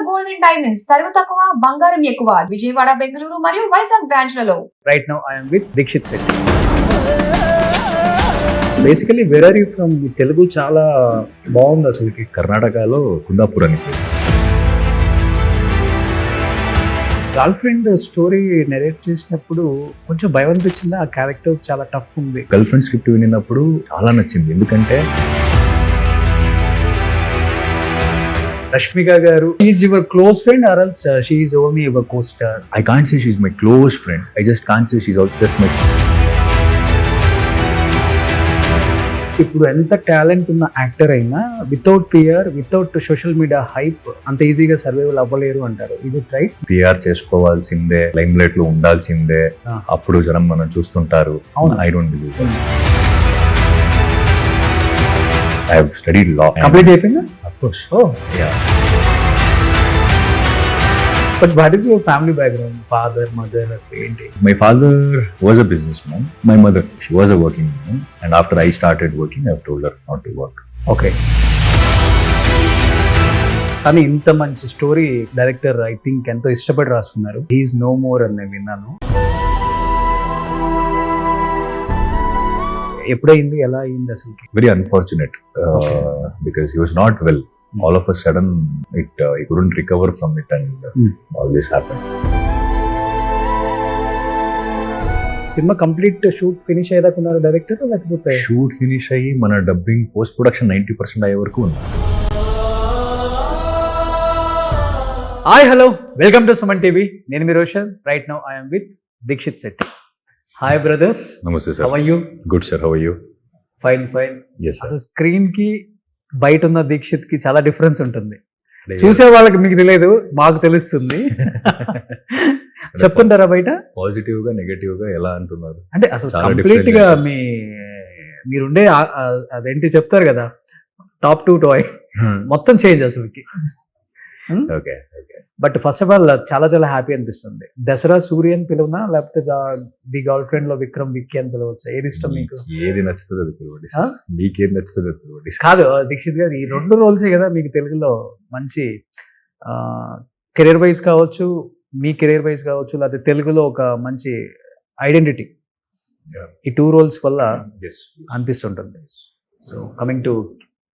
Gold and diamonds తరుగు తక్కువ బంగారం ఎక్కువ విజయవాడ బెంగళూరు మరియు వైజాగ్ బ్రాంచ్లలో. Right now I am with Dikshit Sethi. Basically where are you from? Telugu చాలా బాగుంది అసలుకి. కర్ణాటకలో కుందాపూర్ అని పేరు. గర్ల్ ఫ్రెండ్ స్టోరీ నెరేట్ చేసినప్పుడు కొంచెం భయం అనిపించింది. ఆ క్యారెక్టర్ చాలా టఫ్ ఉంది. గర్ల్ ఫ్రెండ్ స్క్రిప్ట్ వినినప్పుడు చాలా నచ్చింది. ఎందుకంటే Rashmika garu is your close friend or else she is only your co-star? I can't say she is my close friend. I just can't say she is also just my. ఇప్పుడు ఎంత talent ఉన్న actor అయినా without PR, without social media hype అంత ఈజీగా survival అవ్వలేరు అంటారు. Is it right? PR చేసుకోవాల్సిందే, limelight లో ఉండాల్సిందే, అప్పుడు జనం మనం చూస్తుంటారు. I don't believe. I have studied law. Complete అయిపోయిందా? Of course. Oh yeah. But what is your family background? Father, mother, ఏంటి? My father was a businessman. My mother, she was a working woman. And after I started working, I've told her not to work. Okay. కానీ ఇంత మంచి story director I think ఎంతో ఇష్టపడి రాసుకున్నారు. He's no more అని నేను విన్నాను. ఎప్పుడైంది, ఎలా అయింది అసలు? Very unfortunate because he was not well. All of a sudden, he couldn't recover from it, and all this happened. Cinema complete shoot finish అయ్యేదాకున్నారు డైరెక్టర్, లేకపోతే షూట్ ఫినిష్ అయ్యి మన డబ్బింగ్ పోస్ట్ ప్రొడక్షన్ 90% అయ్యే వరకు ఉంది. Hi hello, welcome to Suman TV. నేను మీ Roshan. Right now I'm with Dikshit Shetty. Hi brother. Namaste sir. How are you? Good sir, how are you? Fine fine. yes sir. అసలు స్క్రీన్ కి బయట ఉన్న దీక్షిత్ కి చాలా డిఫరెన్స్ ఉంటుంది. చూసే వాళ్ళకి మీకు తెలియదు, మాకు తెలుస్తుంది. చెప్తుంటారా బయట? పాజిటివ్ గా, నెగటివ్ గా ఎలా అంటున్నారు అంటే అసలు కంప్లీట్ గా మీరుండే అదేంటి చెప్తారు కదా, టాప్ టు టాయ్ మొత్తం చేంజ్ అసలుకి. Okay. But first of all చాలా చాలా హ్యాపీ అనిపిస్తుంది. దసరా సూర్య అని పిలువనా, లేకపోతే ది గర్ల్ ఫ్రెండ్ లో విక్రమ్ విక్కీ అని పిలవచ్చా? ఏది ఇష్టం మీకు? ఏది నచ్చుతుంది అది పిలవండి. మీకేది నచ్చుతుంది అది పిలవండి. కాదు దీక్షిత్ గారు, ఈ 2 రోల్సే కదా మీకు తెలుగులో మంచి కెరీర్ వైజ్ కావచ్చు, మీ కెరీర్ వైజ్ కావచ్చు, లేకపోతే తెలుగులో ఒక మంచి ఐడెంటిటీ ఈ 2 రోల్స్ వల్ల అనిపిస్తుంటుంది. So coming to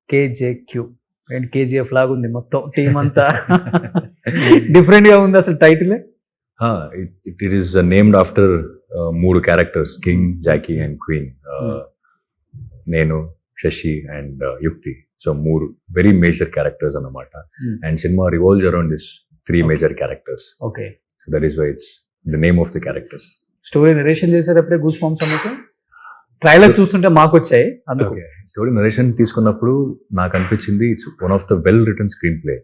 KJQ and KGF లాగా ఉంది మొత్తం టీమ్ అంతా. డిఫరెంట్ గా ఉంది అసలు టైటిల్. It is named after 3 characters, king, jacky and queen. నేను, Shashi and Yukti. So 3 very major characters అన్నమాట. And cinema revolves around this 3 major characters. Okay. So that is why it's the name of the characters. Story narration చేసేటప్పుడే goosebumps అన్నట్టు trailer చూస్తుంటే మాకు వచ్చాయి. అందుకు story narration తీసుకున్నప్పుడు నాకు అనిపించింది it's one of the well return screen play.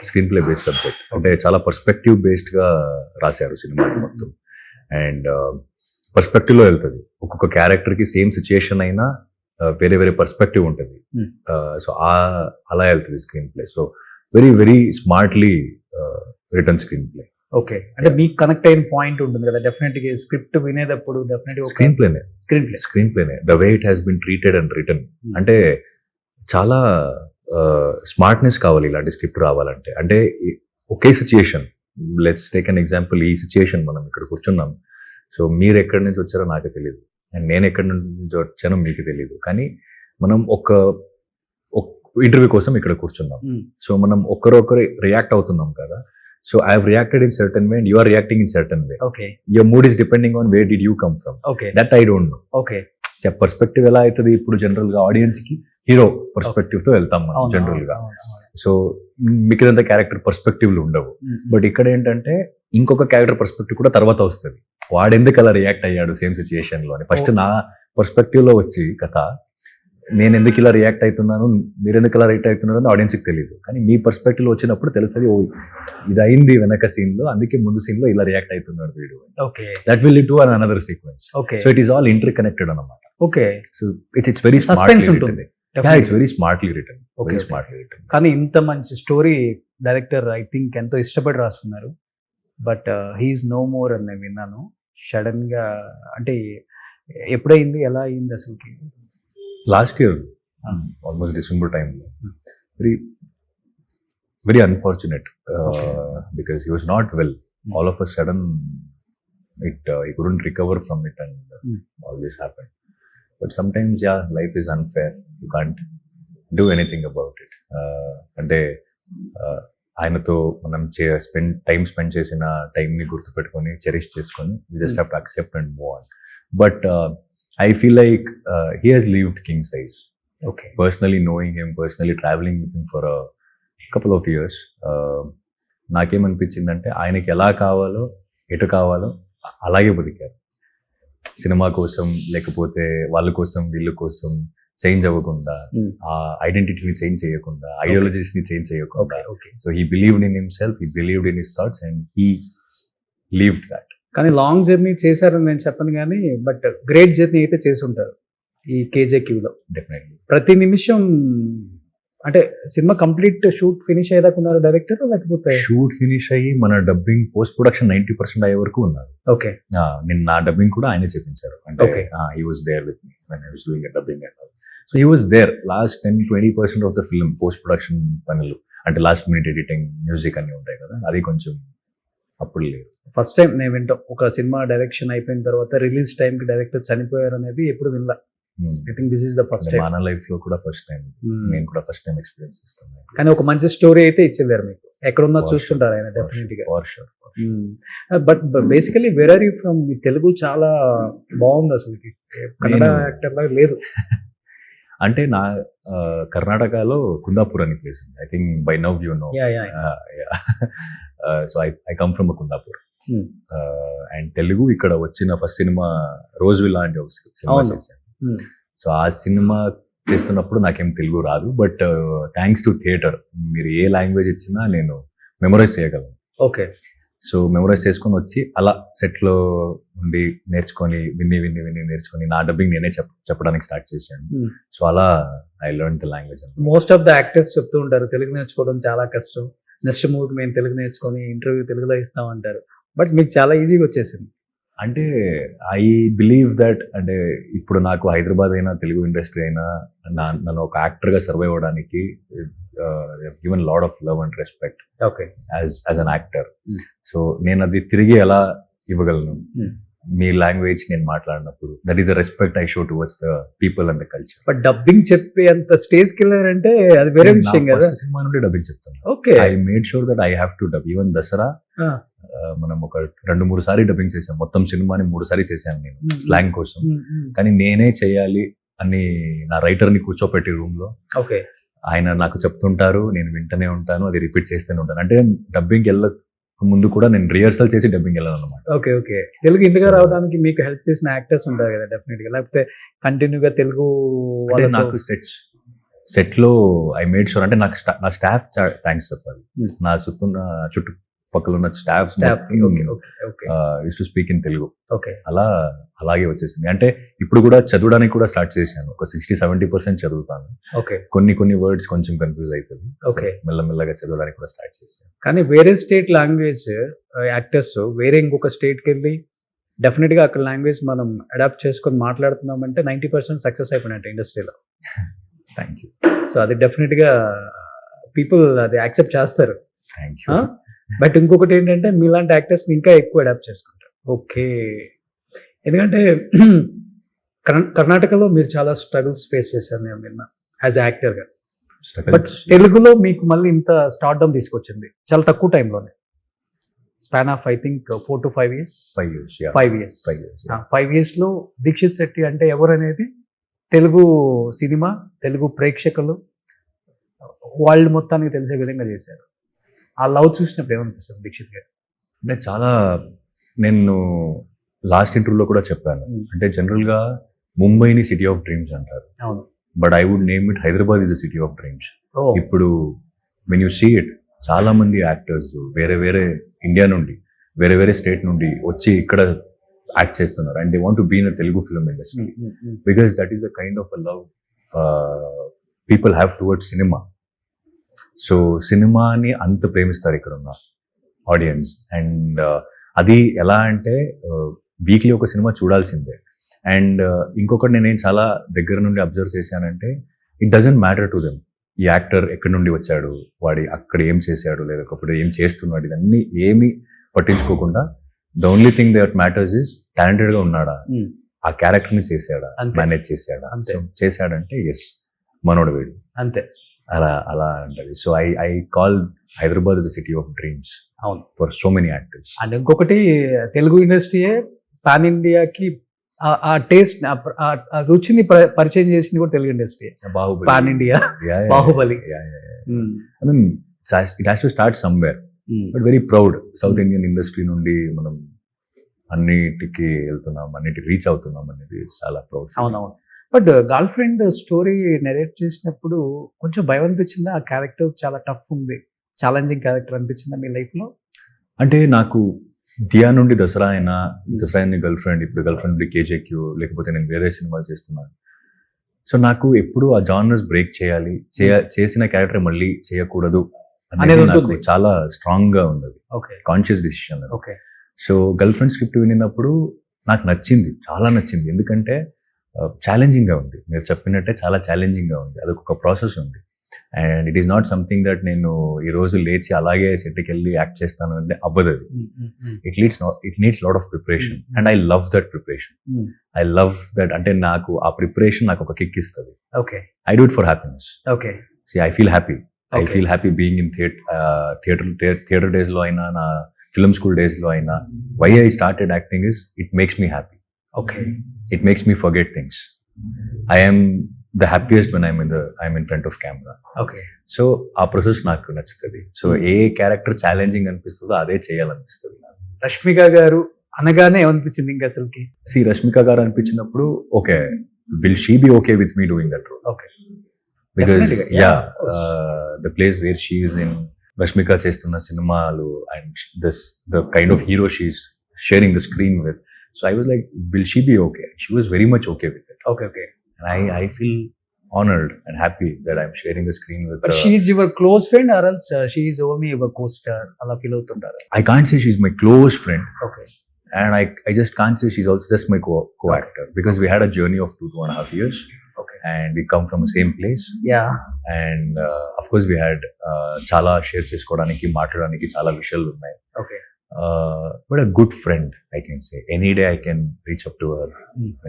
Screen play based subject, అంటే చాలా పర్స్పెక్టివ్ బేస్డ్ గా రాశారు సినిమా మొత్తం. అండ్ పర్స్పెక్టివ్ లో వెళ్తుంది. ఒక్కొక్క క్యారెక్టర్ కి సేమ్ సిచ్యుయేషన్ అయినా వేరే వేరే పర్స్పెక్టివ్ ఉంటుంది. సో అలా వెళ్తుంది screen play. So very very smartly return screen play. Okay. అంటే మీకు కనెక్ట్ అయిన పాయింట్ ఉంటుంది కదా డెఫినెట్ గా స్క్రిప్ట్ వినేటప్పుడు. డెఫినెట్ స్క్రీన్ ప్లేనే the way it has been treated and written. అంటే చాలా స్మార్ట్నెస్ కావాలి ఇలాంటి స్క్రిప్ట్ రావాలంటే. అంటే ఒకే situation, let's take an example. ఈ సిచ్యుయేషన్ మనం ఇక్కడ కూర్చున్నాం. సో మీరు ఎక్కడి నుంచి వచ్చారో నాకు తెలియదు, అండ్ నేను ఎక్కడి నుంచి వచ్చానో మీకు తెలియదు. కానీ మనం ఒక ఇంటర్వ్యూ కోసం ఇక్కడ కూర్చున్నాం. సో మనం ఒకరొకరు రియాక్ట్ అవుతున్నాం కదా. So I have reacted in certain way and you are reacting in certain way. Okay. Your mood is depending on where did you come from. Okay. That I don't know. Okay. So perspective ఎలా అవుతుంది ఇప్పుడు general గా audience కి hero perspective తో వెళ్తాం మనం general గా. So మిగతా క్యారెక్టర్ పర్స్పెక్టివ్లు ఉండవు. బట్ ఇక్కడ ఏంటంటే ఇంకొక క్యారెక్టర్ పర్స్పెక్టివ్ కూడా తర్వాత వస్తుంది. వాడు ఎందుకు అలా రియాక్ట్ అయ్యాడు సేమ్ సిచ్యుయేషన్ లో అని. ఫస్ట్ నా పర్స్పెక్టివ్ లో వచ్చి కథ, నేను ఎందుకు ఇలా రియాక్ట్ అవుతున్నాను, మీరు ఎందుకు ఇలా రియాక్ట్ అవుతున్నారు అని ఆడియన్స్కి తెలియదు. కానీ మీ పర్స్పెక్టివ్ వచ్చినప్పుడు తెలుస్తుంది, ఓ ఇది అయింది వెనక సీన్ లో, అందుకే ముందు సీన్ లో ఇలా రియాక్ట్ అవుతున్నాడు వీడు. That will lead to another sequence. So it is all interconnected అన్నమాట. Okay. So it's very suspense ఉంటుంది. It's very smartly written. Very smartly written. కానీ ఇంత మంచి స్టోరీ డైరెక్టర్ ఐ థింక్ ఎంతో ఇష్టపడి రాసుకున్నారు. బట్ హీఈస్ నో మోర్ అని నేను విన్నాను. సడన్ గా అంటే ఎప్పుడైంది, ఎలా అయింది అసలుకి? లాస్ట్ ఇయర్ ఆల్మోస్ట్ డిసెంబర్ టైంలో. Very very unfortunate Okay. because he was not well. Mm. All of a sudden, he couldn't recover from it, and Mm. all this happened. But sometimes, yeah, life is unfair. You can't do anything about it. అంటే ఆయనతో మనం spend చేసిన టైంని గుర్తుపెట్టుకొని cherish చేసుకొని we just Mm. have to accept and move on. But I feel like he has lived king size. Okay. Personally knowing him, personally traveling with him for a couple of years, నాకేమనిపించిందంటే ఆయనకి ఎలా కావాలో ఎటు కావాలో అలాగే బతికారు. Cinema కోసం లేకపోతే వాళ్ళ కోసం వీళ్ళ కోసం చేంజ్ అవ్వకుండా, Mm. ఆ ఐడెంటిటీని చేంజ్ చేయకుండా, ఐడియాలజీస్ని చేంజ్ చేయకుండా. Okay. Okay. So he believed in himself, he believed in his thoughts and he లీవ్డ్ that. కానీ లాంగ్ జర్నీ చేశారని నేను చెప్పను కానీ బట్ గ్రేట్ జర్నీ అయితే చేసి ఉంటారు ఈ KJQలో. డెఫినెట్లీ. ప్రతి నిమిషం అంటే సినిమా కంప్లీట్ షూట్ ఫినిష్ అయ్యేదాకా ఉన్నారు డైరెక్టర్ లేకపోతే? షూట్ ఫినిష్ అయ్యి మన డబ్బింగ్ పోస్ట్ ప్రొడక్షన్ 90% అయ్యే వరకు ఉన్నారు. ఓకే. నేను నా డబ్బింగ్ కూడా ఆయనే చెప్పించారు. అంటే Okay. He was there with me when I was doing dubbing and all. So he was there last 10-20% of the film post production పనులు, అంటే లాస్ట్ మినిట్ ఎడిటింగ్, మ్యూజిక్ అన్ని ఉంటాయి కదా, అది కొంచెం అప్పుడు లేదు. ఫస్ట్ టైం నేను వింటాం ఒక సినిమా డైరెక్షన్ అయిపోయిన తర్వాత రిలీజ్ టైంకి డైరెక్టర్ చనిపోయారు అనేది ఎప్పుడు వినలా. I think this is the first time. మన లైఫ్ లో కూడా ఫస్ట్ టైం, నేను కూడా ఫస్ట్ టైం ఎక్స్పీరియన్స్ ఇస్తున్నాను. కానీ ఒక మంచి స్టోరీ అయితే ఇచ్చేదారు మీకు. ఎక్కడున్నా చూస్తుంటారు ఆయన డెఫినెట్ గా. For sure. But basically where are you from? మీ తెలుగు చాలా బాగుంది అసలుకి, కన్నడ యాక్టర్ లాగా లేదు. అంటే నా కర్ణాటకలో కుందాపూర్ అని ప్లేస్ ఉంది. I think by now you know. So I come from Kundapur. And Telugu ఇక్కడ వచ్చిన ఫస్ట్ సినిమా రోజ్ విల్లా అంటే ఒక సినిమా అవును. చేశాను. సో ఆ సినిమా చేస్తున్నప్పుడు నాకేం తెలుగు రాదు, బట్ థ్యాంక్స్ టు థియేటర్ మీరు ఏ లాంగ్వేజ్ ఇచ్చినా నేను మెమరైజ్ చేయగలను. ఓకే. సో మెమరైజ్ చేసుకొని వచ్చి అలా సెట్లో ఉండి నేర్చుకొని విని నేర్చుకొని నా డబ్బింగ్ నేనే చెప్పడానికి స్టార్ట్ చేశాను. సో అలా I learn the language. Most of the actors చెప్తూ ఉంటారు తెలుగు నేర్చుకోవడం చాలా కష్టం, నెక్స్ట్ మూవీకి మేము తెలుగు నేర్చుకొని ఇంటర్వ్యూ తెలుగులో ఇస్తామంటారు. బట్ మీకు చాలా ఈజీగా వచ్చేసింది. అంటే ఐ బిలీవ్ దట్, అంటే ఇప్పుడు నాకు హైదరాబాద్ అయినా తెలుగు ఇండస్ట్రీ అయినా నన్ను ఒక యాక్టర్గా సర్వైవ్ అవ్వడానికి given lot of love and respect okay. As an actor. Mm. So నేను అది తిరిగి ఎలా ఇవ్వగలను? Mm. మీ లాంగ్వేజ్ నేను మాట్లాడినప్పుడు that is the respect I show towards the people and the culture. But dubbing చెప్పి అంత స్టేజ్కి వెళ్ళారంటే అది వేరే విషయం కదా. సినిమా నుండి డబ్బింగ్ చెప్తాను. Okay. I made sure that I have to dub. Even Dasara మనం ఒక 2-3 సార్లు డబ్బింగ్ చేసాం. మొత్తం సినిమాని 3 సార్లు చేశాను నేను స్లాంగ్ కోసం. కానీ నేనే చేయాలి అని నా రైటర్ని కూర్చోపెట్టి రూమ్ లో ఓకే. ఆయన నాకు చెప్తుంటారు, నేను వింటూనే ఉంటాను, అది రిపీట్ చేస్తూనే ఉంటాను. అంటే డబ్బింగ్ వెళ్ళక ముందు కూడా నేను రిహర్సల్ చేసి డబ్బింగ్ వెళ్ళాను అనమాట. ఓకే. ఓకే. తెలుగు ఇంతగా రావడానికి మీకు హెల్ప్ చేసిన యాక్టర్స్ ఉంటారు కదా డెఫినెట్ గా, లేకపోతే కంటిన్యూగా తెలుగు అంటే నాకు సెట్ లో ఐ మేడ్ షూర్, అంటే నాకు నా స్టాఫ్ థ్యాంక్స్ చెప్పాలి. నా చుట్టుపక్కల ఉన్న staff use to speak in Telugu. Okay. అలాగే వచ్చేసింది. అంటే ఇప్పుడు కూడా చదవడానికి కూడా స్టార్ట్ చేశాను. ఒక 60-70% చదువుతాను. ఓకే. కొన్ని వర్డ్స్ కొంచెం కన్ఫ్యూజ్ అవుతుంది. ఓకే. మెల్లమెల్లగా చదవడానికి కూడా స్టార్ట్ చేశాను. కానీ వేరే స్టేట్ లాంగ్వేజ్ యాక్టర్స్ వేరే ఇంకొక స్టేట్కి వెళ్ళి డెఫినెట్గా అక్కడ లాంగ్వేజ్ మనం అడాప్ట్ చేసుకొని మాట్లాడుతున్నామంటే 90% సక్సెస్ అయిపోయినట్టు ఇండస్ట్రీలో. Thank you. సో అది డెఫినెట్గా పీపుల్ అది యాక్సెప్ట్ చేస్తారు. Thank you. బట్ ఇంకొకటి ఏంటంటే మీలాంటి యాక్టర్స్ని ఇంకా ఎక్కువ అడాప్ట్ చేసుకుంటారు. ఓకే. ఎందుకంటే కర్ణాటకలో మీరు చాలా స్ట్రగుల్స్ ఫేస్ చేశారు నేను విన్నా యాజ్ యాక్టర్గా. బట్ తెలుగులో మీకు మళ్ళీ ఇంత స్టార్డమ్ తీసుకొచ్చింది చాలా తక్కువ టైంలోనే. Span of I think 4 to 5 years. 5 years. 5 yearsలో దీక్షిత్ శెట్టి అంటే ఎవరు అనేది తెలుగు సినిమా, తెలుగు ప్రేక్షకులు వాళ్ళు మొత్తానికి తెలిసే విధంగా చేశారు. ఆ లవ్ చూసినప్పుడు ఏమనిపిస్తుంది దీక్షిత్ గారు? అంటే చాలా, నేను లాస్ట్ ఇంటర్వ్యూలో కూడా చెప్పాను. అంటే జనరల్గా ముంబైని సిటీ ఆఫ్ డ్రీమ్స్ అంటారు. అవును. But I would name it Hyderabad is the city of dreams. ఓ. ఇప్పుడు వెన్ యూ సీ ఇట్, చాలా మంది యాక్టర్స్ వేరే ఇండియా నుండి వేరే స్టేట్ నుండి వచ్చి ఇక్కడ యాక్ట్ చేస్తున్నారు. And they want to be in Telugu film industry because that is the kind of love people have towards cinema. So సినిమాని అంత ప్రేమిస్తారు ఇక్కడ ఉన్న ఆడియన్స్. అండ్ అది ఎలా అంటే వీక్లీ ఒక సినిమా చూడాల్సిందే. అండ్ ఇంకొకటి నేనేం చాలా దగ్గర నుండి అబ్జర్వ్ చేశానంటే it doesn't matter to them ఈ యాక్టర్ ఎక్కడి నుండి వచ్చాడు, వాడి అక్కడ ఏం చేశాడు, లేకపోతే ఏం చేస్తున్నాడు, ఇవన్నీ ఏమీ పట్టించుకోకుండా the only thing that matters is టాలెంటెడ్గా ఉన్నాడా, ఆ క్యారెక్టర్ని చేశాడా, అంతే. మేనేజ్ చేశాడా. అంతే. So, చేశాడంటే ఎస్ మనోడు వీడు, అంతే. అలా అంటది. So I call Hyderabad the city of dreams అవును. For so many actors. And ఇంకొకటి తెలుగు ఇండస్ట్రీయే పాన్ ఇండియాకి ఆ టేస్ట్ ఆ రుచిని పరిచయం చేసింది కూడా Telugu industry. Baahubali, pan India, Baahubali. I mean it has to start somewhere, but very proud south Indian industry నుండి మనం అన్నిటికీ వెళ్తున్నాం, అన్నిటికి రీచ్ అవుతున్నాం అనేది చాలా ప్రౌడ్. అవునవును. But girl friend story narrate చేసినప్పుడు కొంచెం భయం అనిపించిందా? ఆ క్యారెక్టర్ చాలా టఫ్ ఉంది, ఛాలెంజింగ్ క్యారెక్టర్ అనిపించిందా మీ లైఫ్ లో? అంటే నాకు దియా నుండి దసరా అయినా, దసరా అయిన గర్ల్ ఫ్రెండ్, ఇప్పుడు గర్ల్ ఫ్రెండ్ నుండి కేజేక్యూ, లేకపోతే నేను వేరే సినిమాలు చేస్తున్నాను. సో నాకు ఎప్పుడు ఆ జానర్స్ బ్రేక్ చేయాలి, చేసిన క్యారెక్టర్ మళ్ళీ చేయకూడదు అనేది అనేది నాకు ఉంటుంది. చాలా స్ట్రాంగ్ గా ఉన్నది, okay. Conscious decision. Okay. So girlfriend script వినినప్పుడు నాకు నచ్చింది, చాలా నచ్చింది. ఎందుకంటే ఛాలెంజింగ్ గా ఉంది, మీరు చెప్పినట్టే చాలా ఛాలెంజింగ్ గా ఉంది. అదొక ప్రాసెస్ ఉంది. And it is not something that నేను ఈ రోజు లేచి అలాగే సెట్కి వెళ్ళి యాక్ట్ చేస్తాను అంటే అవ్వదు. అది it needs lot of preparation, and I love that preparation. I love that. అంటే నాకు ఆ ప్రిపరేషన్ నాకు ఒక కిక్ ఇస్తుంది. Okay. I do it for happiness. Okay. I feel happy. I Okay. Feel happy being in theatre days లో అయినా, నా film school days లో అయినా. Why I started acting is it makes me happy. Okay. It makes me forget things. I am the happiest when I'm in front of camera. Okay. So ఆ process నాకు నచ్చుతుంది. So ఏ character challenging అనిపిస్తుందో అదే చేయాలనిపిస్తుంది నాకు. రష్మిక గారు అనగానే ఏమనిపించింది ఇంకా అసలుకి? రష్మిక గారు అనిపించినప్పుడు okay, will she be okay with me doing that role? Okay. Because Definitely, yeah, of course. The place where she is in, Rashmika చేస్తున్న సినిమాలు and the kind of hero she is sharing the screen with. So I was like, will she be okay? She was very much okay with it. Okay. Okay. And I feel honored and happy that I'm sharing the screen with But she is your close friend or else she is only your co-star? అలా feel అవుతుంటారా? I can't say she's my close friend, okay. and I just can't say she's also just my co-actor, because we had a journey of 2.5 years, okay. and we come from the same place, yeah. and of course we had చాలా share చేసుకోవడానికి, మాట్లాడడానికి చాలా విషయాలు ఉన్నాయి. Okay. But a good friend, I can say. Any day I can reach up to her,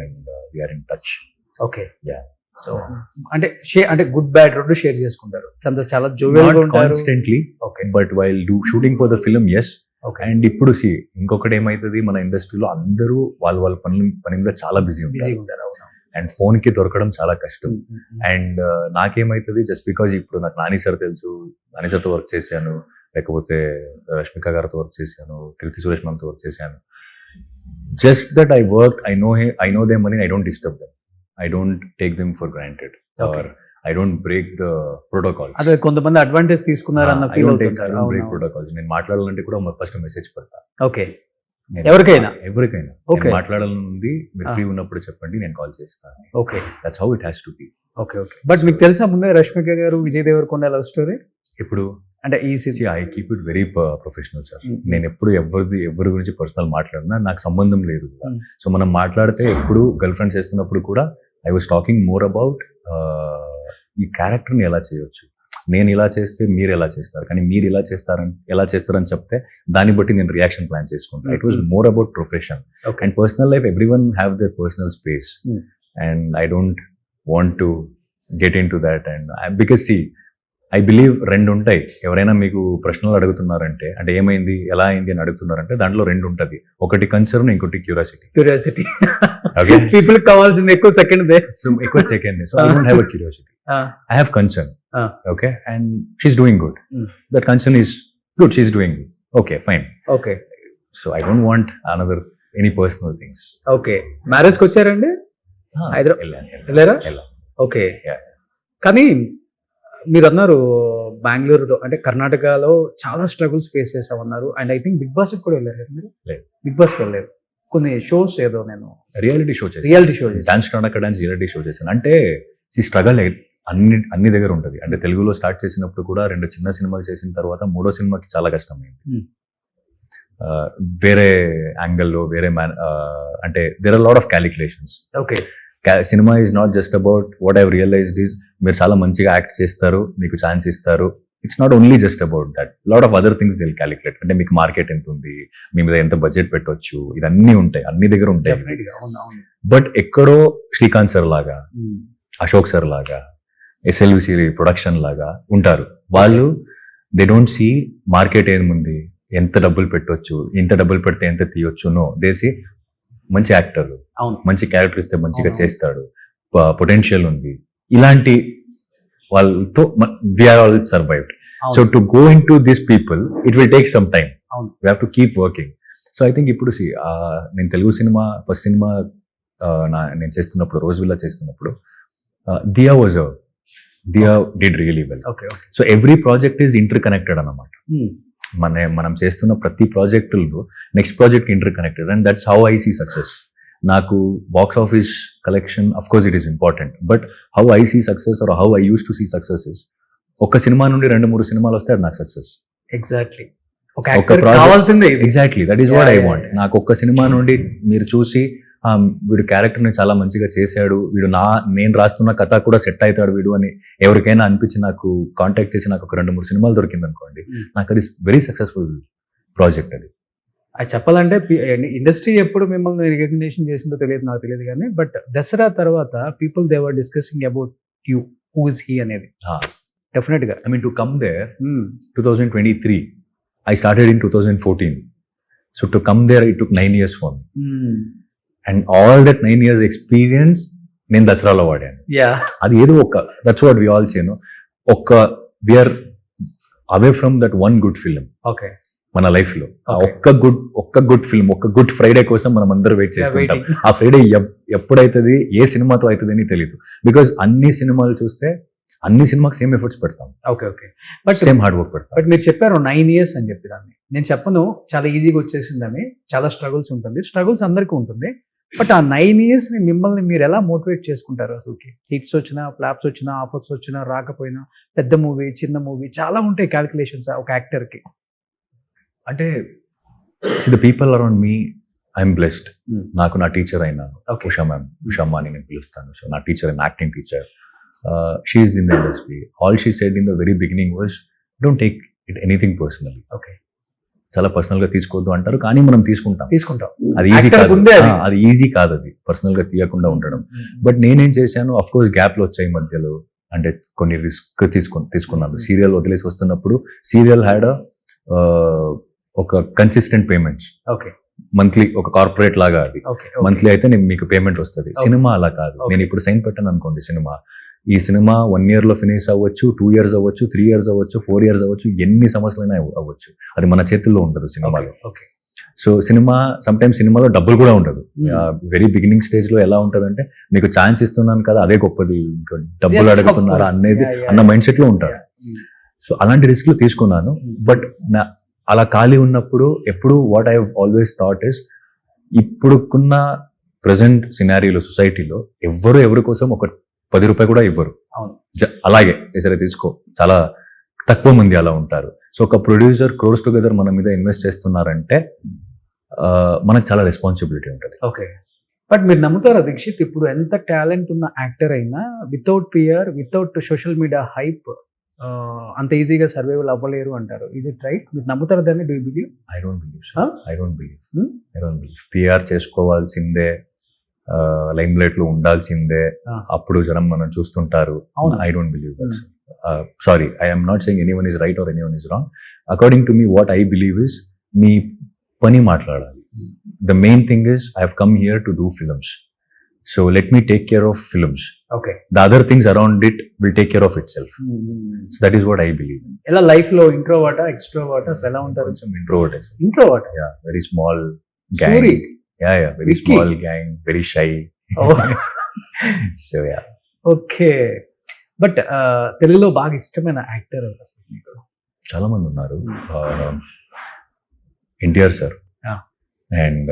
and we are in touch. Okay. Yeah. So అంటే అంటే good bad రెండు share చేసుకుంటారు. చాలా జోవియల్ గా Not ఉంటారు. constantly, okay. but while shooting for the film, yes. Okay. And ఇప్పుడు ఇంకొకటి ఏమైతుంది, మన ఇండస్ట్రీలో అందరూ వాళ్ళ పని మీద చాలా బిజీ ఉంటారు, బిజీగా ఉంటారు. అవును. అండ్ ఫోన్ కి దొరకడం చాలా కష్టం. అండ్ నాకేమైతుంది, జస్ట్ బికాజ్ ఇప్పుడు నాకు నాని సార్ తెలుసు, నాని సార్తో వర్క్ చేశాను, లేకపోతే రష్మిక గారితో వర్క్ చేశాను, కీర్తి సురేష్ మ్యామ్తో వర్క్ చేశాను. Just that I know them అని I don't disturb them. I don't take them for granted, Okay. or I don't break the protocols. అదే కొంతమంది అడ్వాంటేజ్ తీసుకున్నారు అన్న I ఫీల్ don't అవుతుంటారు. break protocols. నేను మాట్లాడాలంటే కూడా ఫస్ట్ మెసేజ్ పెడతా. ఓకే. నేను ఎవరికైనా? ఎవరికైనా Okay. మాట్లాడాలనుంది, మీరు Ah. ఫ్రీ ఉన్నప్పుడు చెప్పండి, నేను కాల్ చేస్తాను. Okay. That's how it has to be. Okay. Okay. But మీకు తెలుసా ముందే రష్మిక గారు విజయ్ దేవరకొండ లవ్ స్టోరీ? ఇప్పుడు అంటే ఈ season I keep it very professional sir. Mm. నేను ఎప్పుడు ఎవరి గురించి పర్సనల్ మాట్లాడినా నాకు సంబంధం లేదు. Mm. సో మనం మాట్లాడితే ఎప్పుడు గర్ల్ ఫ్రెండ్ చేస్తున్నప్పుడు కూడా I was talking more about ఈ క్యారెక్టర్ని ఎలా చేయొచ్చు, నేను ఇలా చేస్తే మీరు ఎలా చేస్తారు, కానీ మీరు ఎలా చేస్తారని చెప్తే దాన్ని బట్టి నేను రియాక్షన్ ప్లాన్ చేసుకుంటాను. It was more about profession okay. And personal life. Every one have their personal space, Mm. And I don't want to get in to that. And because I believe రెండు ఉంటాయి. ఎవరైనా మీకు ప్రశ్నలు అడుగుతున్నారంటే, అంటే ఏమైంది, ఎలా అయింది అని అడుగుతున్నారంటే, దాంట్లో రెండు ఉంటుంది. ఒకటి కన్సర్న్, ఇంకోటి క్యూరియాసిటీ. క్యూరియాసిటీ. Okay. పీపుల్ కావాల్సింది ఎక్కువ సెకండ్ దే. సో ఎక్కువ second. So I don't have a curiosity, I have concern. Okay, and she's doing good. That concern is good. She's doing good. Okay, fine. Okay. So I don't want any personal things. Okay. Marriage కి వచ్చారండి? వెళ్ళారా? Okay. Yeah. కానీ మీరు అన్నారు బెంగళూరులో అంటే కర్ణాటకలో చాలా స్ట్రగుల్స్ ఫేస్ చేసామన్నారు. And I think Bigg Boss కూడా వెళ్ళారు కదా మీరు? లేదు. బిగ్ బాస్ వెళ్ళారు. కొన్ని షోస్ ఏదో నేను రియాలిటీ షో చేశాను. Reality show dance Karnataka dance reality show చేశాను. అంటే ఈ స్ట్రగల్ అన్ని దగ్గర ఉంటుంది. అంటే తెలుగులో స్టార్ట్ చేసినప్పుడు కూడా 2 చిన్న సినిమాలు చేసిన తర్వాత 3వ సినిమాకి చాలా కష్టమైంది. వేరే యాంగిల్లో, వేరే అంటే there are lot of calculations. Okay. Cinema is not just about what I've realized is మీరు చాలా మంచిగా యాక్ట్ చేస్తారు, మీకు ఛాన్స్ ఇస్తారు. It's not only just about that, lot of other things till calculate. అంటే మీకు మార్కెట్ ఎంత ఉంది, మీ మీద ఎంత బడ్జెట్ పెట్టవచ్చు, ఇవన్నీ ఉంటాయి, అన్ని దగ్గర ఉంటాయి. Definitely గా. అవును, అవును. బట్ ఎక్కడో శ్రీకాంత్ సార్ లాగా, అశోక్ సార్ లాగా, ఎస్ఎల్విసి ప్రొడక్షన్ లాగా ఉంటారు వాళ్ళు. దే డోంట్ సీ మార్కెట్ ఏముంది, ఎంత డబ్బులు పెట్టవచ్చు, ఇంత డబ్బులు పెడితే ఎంత తీయొచ్చు. నో, దే సీ మంచి యాక్టర్, అవును. మంచి క్యారెక్టర్ ఇస్తే మంచిగా అవును. చేస్తాడు, పొటెన్షియల్ ఉంది, ఇలాంటి వాళ్ళతో we're all survived. So to go in to this people it will take some time. అవును. We have to keep working. So I think ఇప్పుడు నేను తెలుగు సినిమా ఫస్ట్ సినిమా నేను చేస్తున్నప్పుడు, రోజువిల్లా చేస్తున్నప్పుడు, Diya did really well. Okay, okay. So every project is interconnected అన్నమాట. మనం చేస్తున్న ప్రతి ప్రాజెక్టుల్లో next project interconnected, and that's how I see success. నాకు box office collection of course it is important, but how I see success or how I use to see success is ఒక సినిమా నుండి 2-3 సినిమాలు వస్తే అది నాకు success. Exactly. ఒక ఒక యాక్టర్ project- కావాల్సిందే. Exactly, that is what I Yeah, want. yeah. నాకు ఒక్క సినిమా నుండి మీరు చూసి వీడు క్యారెక్టర్ని చాలా మంచిగా చేశాడు, వీడు నేను రాస్తున్న కథ కూడా సెట్ అవుతాడు వీడు అని ఎవరికైనా అనిపించి నాకు కాంటాక్ట్ చేసి నాకు ఒక 2-3 సినిమాలు దొరికింది అనుకోండి, నాకు అది వెరీ సక్సెస్ఫుల్ ప్రాజెక్ట్. అది అది చెప్పాలంటే ఇండస్ట్రీ ఎప్పుడు మిమ్మల్ని రికగ్నిషన్ చేసిందో తెలియదు, నాకు తెలియదు కానీ, బట్ దసరా తర్వాత people they were discussing about you, who is he అనేది. డెఫినెట్ గా. I mean to come there 2023, I started in 2014. So to come there, it took 9 years for me. And all that 9 years experience, నేను దసరాలో వాడాను. Yeah. అది ఏదో that's what we all say, no, we're away from that one good film okay. మన life లో. Okay. ఒక్క good film, ఒక్క good Friday కోసం మనం అందరూ వెయిట్ చేస్తుంటాం. ఆ ఫ్రైడే ఎప్పుడైతుంది, ఏ సినిమాతో అవుతుంది అని తెలియదు. బికాజ్ అన్ని సినిమాలు చూస్తే అన్ని సినిమాకి సేమ్ ఎఫర్ట్స్ పెడతాం, okay, okay. But same hard work పెడతాం. బట్ మీరు చెప్పారు 9 years అని చెప్పి, దాన్ని నేను చెప్పను చాలా ఈజీగా వచ్చేసిందని. చాలా స్ట్రగుల్స్ ఉంటుంది, స్ట్రగుల్స్ అందరికీ ఉంటుంది. బట్ ఆ 9 years ని మిమ్మల్ని మీరు ఎలా మోటివేట్ చేసుకుంటారు అసలుకి? హిట్స్ వచ్చినా, ఫ్లాప్స్ వచ్చినా, ఆఫర్స్ వచ్చినా, రాకపోయినా, పెద్ద మూవీ, చిన్న మూవీ, చాలా ఉంటాయి క్యాలిక్యులేషన్స్ ఒక యాక్టర్కి. అంటే the people around me, I'm blessed. నాకు నా టీచర్ అయిన Okay. ఉషామ్మ అని నేను పిలుస్తాను. సో నా టీచర్ అయిన acting teacher, she is in the industry. All she said in the very beginning was don't take it anything personally. Okay. చాలా personal గా తీసుకోవద్దు అంటారు, కానీ మనం తీసుకుంటాం. అది ఈజీ Actor కాదు, ముందే అది. అది ఈజీ కాదు, అది పర్సనల్ గా తీయకుండా ఉండడం. బట్ నేనేం చేశాను, అఫ్ కోర్స్ గ్యాప్లు వచ్చాయి మధ్యలో, అంటే కొన్ని రిస్క్ తీసుకున్నాను. సీరియల్ వదిలేసి వస్తున్నప్పుడు సీరియల్ హ్యాడ్ ఒక కన్సిస్టెంట్ పేమెంట్స్, ఓకే, మంత్లీ, ఒక కార్పొరేట్ లాగా అది. ఓకే, మంత్లీ అయితే మీకు పేమెంట్ వస్తుంది. Okay. సినిమా అలా కాదు. Okay. నేను ఇప్పుడు సైన్ పెట్టాను అనుకోండి, ఈ సినిమా 1 year లో ఫినిష్ అవ్వచ్చు, 2 years అవ్వచ్చు, 3 years అవ్వచ్చు, 4 years అవ్వచ్చు, ఎన్ని సంవత్సరాలైనా అవ్వచ్చు. అది మన చేతుల్లో ఉండదు సినిమాలో. ఓకే. సో సమ్ టైమ్స్ సినిమాలో డబ్బులు కూడా ఉండదు. Hmm. వెరీ బిగినింగ్ స్టేజ్ లో ఎలా ఉంటదంటే, మీకు ఛాన్స్ ఇస్తున్నాను కదా, అదే గొప్పది, ఇంకా డబ్బులు Yes, of అడుగుతున్నారా course. అనేది Yeah, yeah, అన్న yeah. మైండ్ సెట్ లో ఉంటారు. సో అలాంటి రిస్క్లు తీసుకున్నాను. బట్ అలా ఖాళీ ఉన్నప్పుడు ఎప్పుడు what I always thought is, ఇప్పుడుకున్న ప్రజెంట్ సినారియోలో, సొసైటీలో ఎవరి కోసం ఒక 10 రూపాయలు కూడా ఇవ్వరు. అవును. అలాగే సరే తీసుకో, చాలా తక్కువ మంది అలా ఉంటారు. సో ఒక ప్రొడ్యూసర్ క్రోర్స్ టుగెదర్ మన మీద ఇన్వెస్ట్ చేస్తున్నారంటే మనకు చాలా రెస్పాన్సిబిలిటీ ఉంటుంది. ఓకే. బట్ మీరు నమ్ముతారా దీక్షిత్, ఇప్పుడు ఎంత టాలెంట్ ఉన్న యాక్టర్ అయినా without fear, without social media hype అంత ఈజీగా సర్వైవల్ అవ్వలేరు అంటారు. Is it right? మీరు నమ్ముతారా దాన్ని? Do you believe? I don't believe. Huh? I don't believe. Hmm? I don't believe. PR చేసుకోవాల్సిందే, లైమ్ లైట్ లో ఉండాల్సిందే, Ah. అప్పుడు జనం మనం చూస్తుంటారు. అవునా? I don't believe. Sorry, I am not saying anyone is right or anyone is wrong. According to me what I believe is, మీ పని మాట్లాడాలి. The main thing is I have come here to do films. So let me take care of films. Okay. The other things around it will take care of itself. So that is what I believe. ఎలా life లో ఇంట్రోవర్టా, ఎక్స్ట్రోవర్టా, అసలు ఎలా ఉంటారు? Some introvert. Introvert. Yeah, very small gang. Suri. Yeah, very Vicky. small gang, very shy. So yeah. Okay. But తెలుగులో బాగా ఇష్టమైన actor అసలు మీకు? చాలా మంది ఉన్నారు. NTR sir, Yeah. and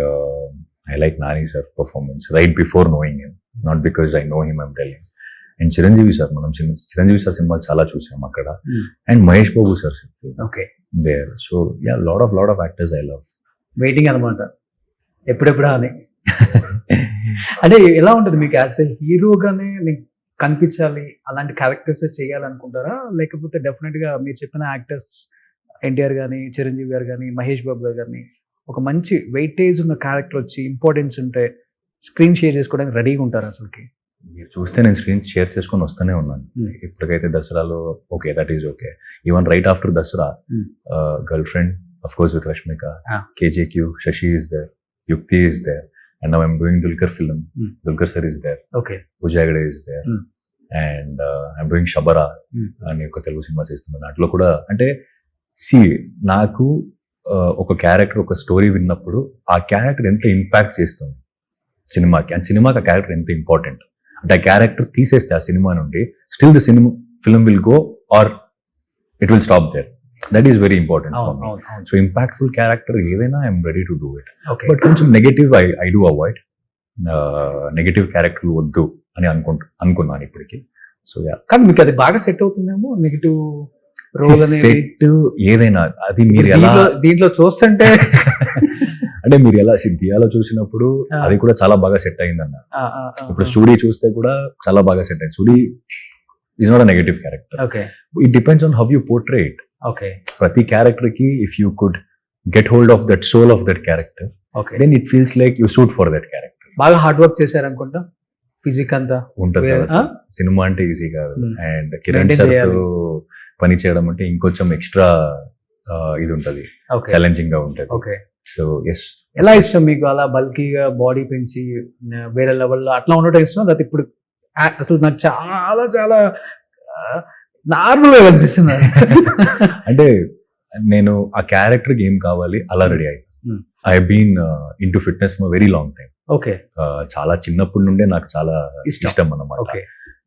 I like Nani sir performance right before knowing him, not because I know him, I'm telling. And Chiranjeevi sir, మనం Chiranjeevi sir సినిమాలు చాలా చూసాం అక్కడ. And Mahesh Babu sir okay. there. So yeah, lot of actors I love. Waiting అనమాట, ఎప్పుడెప్పుడా అని. అంటే ఎలా ఉంటుంది మీకు యాజ్ ఏ హీరోగానే మీకు కనిపించాలి అలాంటి క్యారెక్టర్స్ చేయాలనుకుంటారా, లేకపోతే డెఫినెట్ గా మీరు చెప్పిన యాక్టర్స్ ఎన్టీఆర్ గానీ, చిరంజీవి గారు కానీ, మహేష్ బాబు గారు కానీ ఒక మంచి వెయిటేజ్ ఉన్న క్యారెక్టర్ వచ్చి ఇంపార్టెన్స్ ఉంటే స్క్రీన్ షేర్ చేసుకోవడానికి రెడీగా ఉంటారు అసలుకి? మీరు చూస్తే నేను స్క్రీన్ షేర్ చేసుకొని వస్తూనే ఉన్నాను. ఇప్పటికైతే దసరాలో okay, that is okay. Even right after Dasara girl friend of course with Rashmika, కేజేక్యూ, Shashi is there, యుక్తి is there, and now I'm doing Dulquer film, Dulquer sir is there, okay, పూజాగడే is there, and I'm doing షబరా అని ఒక Telugu cinema చేస్తున్నాను. దాంట్లో కూడా అంటే నాకు ఒక character, ఒక స్టోరీ విన్నప్పుడు ఆ క్యారెక్టర్ ఎంత ఇంపాక్ట్ చేస్తుంది సినిమాకి, అండ్ సినిమాకి ఆ క్యారెక్టర్ ఎంత ఇంపార్టెంట్ అంటే ఆ క్యారెక్టర్ తీసేస్తే ఆ సినిమా నుండి still the cinema film will go or it will stop there. That is very important for me. So impactful character ఏదైనా I'm ready to do it. But కొంచెం negative I do avoid. Negative character వద్దు అని అనుకున్నాను ఇప్పటికి. So yeah, కానీ మీకు అది బాగా సెట్ అవుతుందేమో నెగిటివ్ రోల్ అనేది. సెట్ ఏదైనా అది మీరు ఎలా దీంట్లో చూస్తుంటే అంటే మీరు ఎలా సిద్ధియాలో చూసినప్పుడు అది కూడా చాలా బాగా సెట్ అయిందన్న. ఇప్పుడు స్టూడీ చూస్తే కూడా చాలా బాగా సెట్ అయింది. Study is not a negative character. Okay, it depends on how you portray it. Okay, ప్రతి క్యారెక్టర్ కి if you could get hold of that soul of that character, okay, then it feels like you suit for that character. బాగా hard work చేశారనుకుంటా, physique అంతా ఉంటుంది కదా. Cinema అంటే easy కాదు. And Kiran sir తో పని చేయడం అంటే ఇంకొంచెం ఎక్స్ట్రా ఇది ఉంటది, ఛాలెంజింగ్ గా ఉంటది. Okay, so yes. ఎలా ఇష్టం మీకు అలా బల్కీగా బాడీ పెంచి వేరే లెవెల్లో అట్లా ఉండటం ఇష్టం? అది ఇప్పుడు అసలు నాకు చాలా చాలా నార్మల్ గా కనిపిస్తుంది. అంటే నేను ఆ క్యారెక్టర్ కి ఏం కావాలి అలా రెడీ అయ్యి. I been into fitness for very long time. Okay, చాలా చిన్నప్పటి నుండే నాకు చాలా ఇష్టం అన్నమాట. ఓకే,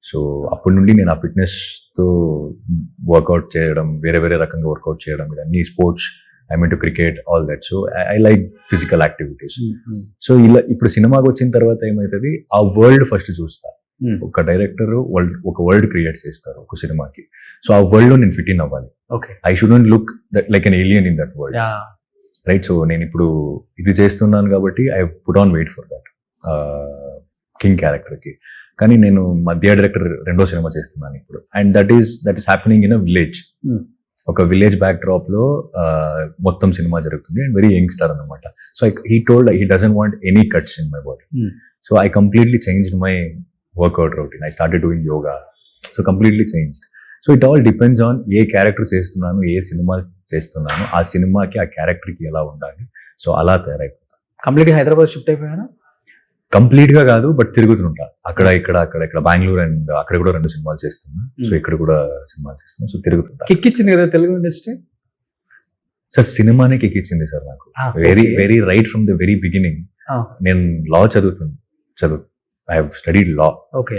సో అప్పటి నుండి నేను ఆ ఫిట్నెస్ తో వర్కౌట్ చేయడం, వేరే వేరే రకంగా వర్కౌట్ చేయడం, ఇవన్నీ sports, I mean to cricket, all that. So I like physical activities. So ఇలా ఇప్పుడు సినిమాకి వచ్చిన తర్వాత ఏమవుతుంది, ఆ వరల్డ్ ఫస్ట్ చూస్తా. ఒక డైరెక్టర్ ఒక వరల్డ్ క్రియేట్ చేస్తారు ఒక సినిమాకి. సో ఆ వరల్డ్ లో నేను ఫిట్ ఇన్ అవ్వాలి. Okay, I shouldn't look like an alien in that world, right? So నేను ఇప్పుడు ఇది చేస్తున్నాను కాబట్టి I put on weight for that king character కి. కానీ నేను మధ్య డైరెక్టర్ రెండో సినిమా చేస్తున్నాను ఇప్పుడు, and that is happening in a village. ఒక విలేజ్ బ్యాక్ డ్రాప్ లో మొత్తం సినిమా జరుగుతుంది, అండ్ వెరీ యంగ్స్టర్ అనమాట. So he told he doesn't want any cuts in my body. So I completely changed my workout routine. I started doing yoga. So completely changed. So it all depends on a character చేస్తున్నాను, ఏ cinema చేస్తున్నాను, ఆ సినిమాకి ఆ క్యారెక్టర్కి ఎలా ఉండాలి. So అలా తయారైపోతాను. Complete Hyderabad shift అయిపోయాను. కంప్లీట్ గా కాదు, బట్ తిరుగుతుంటా అక్కడ ఇక్కడ బెంగళూరు, అండ్ అక్కడ కూడా 2 సినిమాలు చేస్తున్నా. సో ఇక్కడ కూడా సినిమాలు చేస్తున్నా. సో తిరుగుతుంటా. కిక్ ఇచ్చింది కదా తెలుగు ఇండస్ట్రీ. సార్ సినిమానే కిక్ ఇచ్చింది సార్ నాకు. Very right from the very beginning. నేను లా చదువు I have studied law. Okay,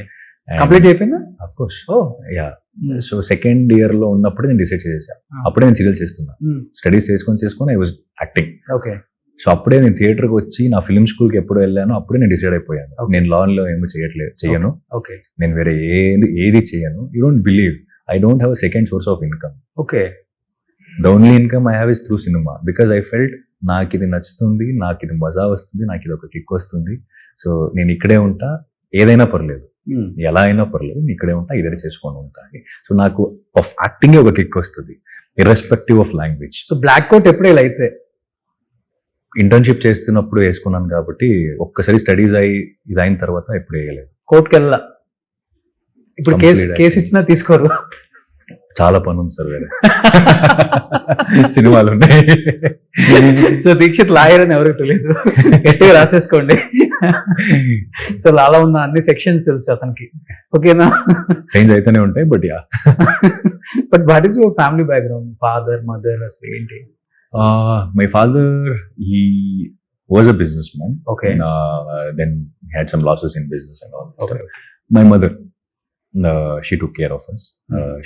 complete అయిపోయిందా? Of course. Yeah. So second year లో ఉన్నప్పుడు నేను డిసైడ్ చేశాను. అప్పుడే నేను సీరియల్ చేస్తున్నా. స్టడీస్ చేసుకొని I was acting. Okay. So అప్పుడే నేను థియేటర్కి వచ్చి నా ఫిల్మ్ స్కూల్కి ఎప్పుడు వెళ్ళానో అప్పుడే నేను డిసైడ్ అయిపోయాను, నేను లాన్లో ఏమో చేయను, నేను వేరే ఏది చేయను. You don't believe, I don't have a second source of income. Okay. The only income I have is through cinema, because I felt నాకు ఇది నచ్చుతుంది, నాకు ఇది మజా వస్తుంది, నాకు ఇది ఒక కిక్ వస్తుంది. సో నేను ఇక్కడే ఉంటా, ఏదైనా పర్లేదు, ఎలా అయినా పర్లేదు, నేను ఇక్కడే ఉంటా, ఇదే చేసుకొని ఉంటా. సో నాకు ఆఫ్ యాక్టింగ్ ఒక కిక్ వస్తుంది, irrespective of language. So black coat ఎప్పుడే ఇలా అయితే ఇంటర్న్షిప్ చేస్తున్నప్పుడు వేసుకున్నాను కాబట్టి, ఒక్కసారి స్టడీస్ అయ్యి ఇది అయిన తర్వాత ఎప్పుడు వేయలేదు. కోర్టుకి వెళ్ళా. ఇప్పుడు కేసు ఇచ్చినా తీసుకోరు. చాలా పని ఉంది సార్, వేరే సినిమాలు ఉన్నాయి. సో దీక్షిత్ లాయర్ అని ఎవరికి తెలియదు, గట్టిగా రాసేసుకోండి. సో లాలో ఉన్న అన్ని సెక్షన్స్ తెలుసు అతనికి. ఓకేనా? చేంజ్ అయితేనే ఉంటాయి. But yeah, but what is your family background? Father, mother, అసలు ఏంటి? My father, he was a businessman. Okay. And, then he had some losses in business and all that Okay. stuff. My mother, she took care of us.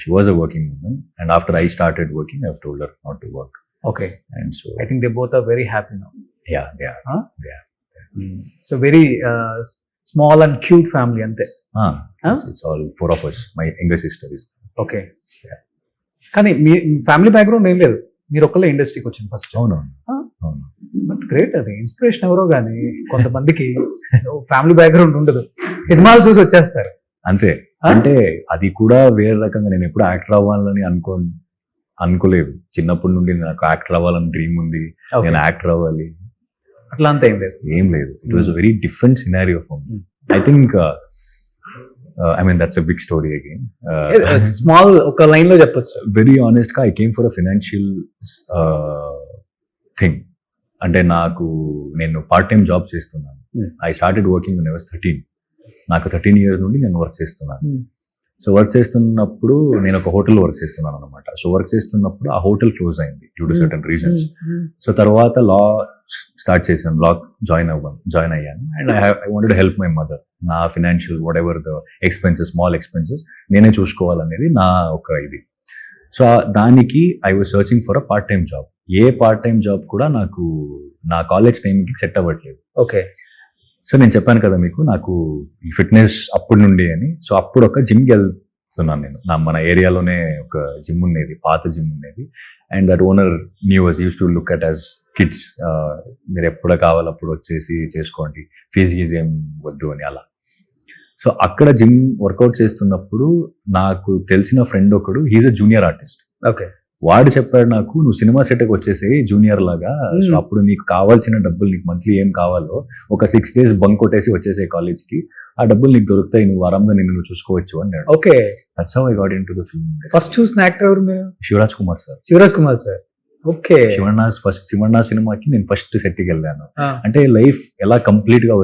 She was a working woman, and after I started working, I've told her not to work. Okay. And so I think they both are very happy now. Yeah, they are. Huh? They are. So very small and cute family ante. Huh? Huh? It's all 4 of us. My younger sister is. Okay. Yeah. కానీ మీ family background ఏం లేదు, మీరు ఒక్కళ్ళే ఇండస్ట్రీకి వచ్చింది first. అవును. But great, అది inspiration ఎవరో కానీ కొంతమందికి ఫ్యామిలీ బ్యాక్గ్రౌండ్ ఉండదు, సినిమాలు చూసి వచ్చేస్తారు. అంతే. అంటే అది కూడా వేరే రకంగా, నేను ఎప్పుడు యాక్టర్ అవ్వాలని అనుకోలేదు. చిన్నప్పటి నుండి నాకు యాక్టర్ అవ్వాలని డ్రీమ్ ఉంది, నేను యాక్టర్ అవ్వాలి, అట్లా అంతా ఏం లేదు. It was a very different scenario for me. I think I mean, that's a big story again. Small ఒక లైన్ లో చెప్పొచ్చు. Very honest గా, I came for a financial thing. అంటే నేను పార్ట్ టైం జాబ్ చేస్తున్నాను. I started working when I was 13. నాకు 13 years నుండి నేను వర్క్ చేస్తున్నాను. సో వర్క్ చేస్తున్నప్పుడు నేను ఒక హోటల్లో వర్క్ చేస్తున్నాను అనమాట. సో వర్క్ చేస్తున్నప్పుడు ఆ హోటల్ క్లోజ్ అయింది due to certain reasons. So తర్వాత లా స్టార్ట్ చేశాను, లా జాయిన్ అయ్యాను. And I wanted help my mother. నా financial whatever the expenses, small expenses నేనే చూసుకోవాలనేది నా ఒక ఇది. సో దానికి I was searching for a part time job. A part time job కూడా నాకు నా కాలేజ్ టైంకి సెట్ అవ్వట్లేదు. ఓకే. సో నేను చెప్పాను కదా మీకు, నాకు ఈ ఫిట్నెస్ అప్పటి నుండి అని. సో అప్పుడు ఒక జిమ్కి వెళ్తున్నాను నేను. మన ఏరియాలోనే ఒక జిమ్ ఉండేది, పాత జిమ్ ఉండేది. And that owner use to look at as kids, మీరు ఎప్పుడు కావాలప్పుడు వచ్చేసి చేసుకోండి, ఫీజు గీజ్ ఏం వద్దు అని అలా. సో అక్కడ జిమ్ వర్కౌట్ చేస్తున్నప్పుడు నాకు తెలిసిన ఫ్రెండ్ ఒకడు, he's a junior artist. Okay. వాడు చెప్పాడు నాకు, నువ్వు సినిమా సెట్కి వచ్చేసేయి జూనియర్ లాగా. సో అప్పుడు నీకు కావాల్సిన డబ్బులు, నీకు మంత్లీ ఏం కావాలో ఒక 6 days బంక్ కొట్టేసి వచ్చేసే కాలేజ్కి, ఆ డబ్బులు నీకు దొరుకుతాయి, నువ్వు ఆరాంగా నిన్ను చూసుకోవచ్చు అన్నాడు. Okay. That's how I got into the film. First చూసిన యాక్టర్ ఎవరు మీరు? Shivaraj Kumar sir. Shivaraj Kumar sir. Okay. Shivanna సినిమాకి నేను ఫస్ట్ సెట్కి వెళ్ళాను. అంటే లైఫ్ ఎలా కంప్లీట్ గా